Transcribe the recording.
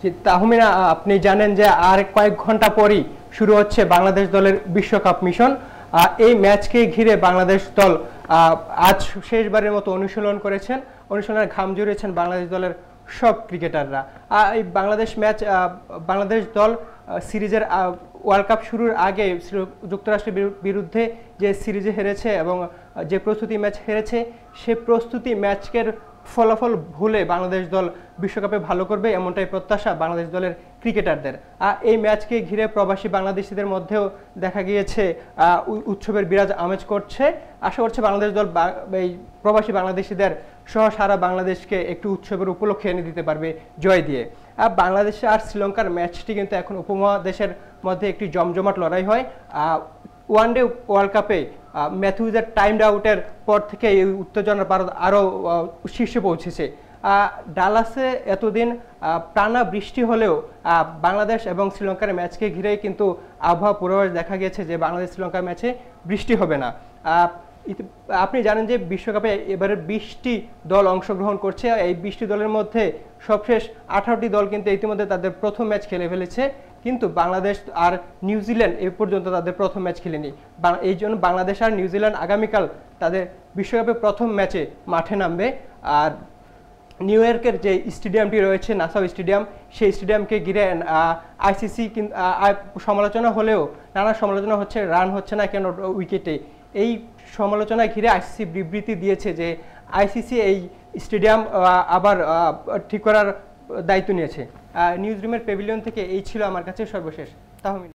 জি, তাহমিনা, আপনি জানেন যে আর কয়েক ঘন্টা পরই শুরু হচ্ছে বাংলাদেশ দলের বিশ্বকাপ মিশন। এই ম্যাচকে ঘিরে বাংলাদেশ দল আজ শেষবারের মতো অনুশীলন করেছেন। অনুশীলনের ঘাম জুড়িয়েছেন বাংলাদেশ দলের সব ক্রিকেটাররা। এই বাংলাদেশ দল সিরিজের ওয়ার্ল্ড কাপ শুরুর আগে যুক্তরাষ্ট্রের বিরুদ্ধে যে সিরিজে হেরেছে এবং যে প্রস্তুতি ম্যাচ হেরেছে, সে প্রস্তুতি ম্যাচের ফলাফল ভুলে বাংলাদেশ দল বিশ্বকাপে ভালো করবে এমনটাই প্রত্যাশা বাংলাদেশ দলের ক্রিকেটারদের। এই ম্যাচকে ঘিরে প্রবাসী বাংলাদেশিদের মধ্যেও দেখা গিয়েছে উৎসবের বিরাজ আমেজ করছে। আশা করছে বাংলাদেশ দল এই প্রবাসী বাংলাদেশিদের সহ সারা বাংলাদেশকে একটু উৎসবের উপলক্ষে এনে দিতে পারবে জয় দিয়ে। বাংলাদেশ আর শ্রীলঙ্কার ম্যাচটি কিন্তু এখন উপমহাদেশের মধ্যে একটি জমজমাট লড়াই হয়। ওয়ানডে ওয়ার্ল্ড কাপে ম্যাথিউজের টাইমড আউটের পর থেকে এই উত্তেজনার পারদ আরও শীর্ষে পৌঁছেছে। ডালাসে এতদিন টানা বৃষ্টি হলেও বাংলাদেশ এবং শ্রীলঙ্কার ম্যাচকে ঘিরেই কিন্তু আবহাওয়া পূর্বাভাস দেখা গেছে যে বাংলাদেশ শ্রীলঙ্কার ম্যাচে বৃষ্টি হবে না। আপনি জানেন যে বিশ্বকাপে এবারে 20টি দল অংশগ্রহণ করছে। এই 20টি দলের মধ্যে সবশেষ 18টি দল কিন্তু ইতিমধ্যে তাদের প্রথম ম্যাচ খেলে ফেলেছে, কিন্তু বাংলাদেশ আর নিউজিল্যান্ড এ পর্যন্ত তাদের প্রথম ম্যাচ খেলেনি। এই জন্য বাংলাদেশ আর নিউজিল্যান্ড আগামীকাল তাদের বিশ্বকাপের প্রথম ম্যাচে মাঠে নামবে। আর নিউ ইয়র্কের যে স্টেডিয়ামটি রয়েছে, নাসাউ স্টেডিয়াম, সেই স্টেডিয়ামকে ঘিরে আইসিসি সমালোচনা হলেও, নানা সমালোচনা হচ্ছে, রান হচ্ছে না কেন উইকেটে। এই সমালোচনা ঘিরে আইসিসি বিবৃতি দিয়েছে যে আইসিসি এই স্টেডিয়াম আবার ঠিক করার দায়িত্ব নিয়েছে। নিউজ রুমের প্যাভিলিয়ন থেকে এই ছিল আমার কাছে সর্বশেষ। তাহমিনা।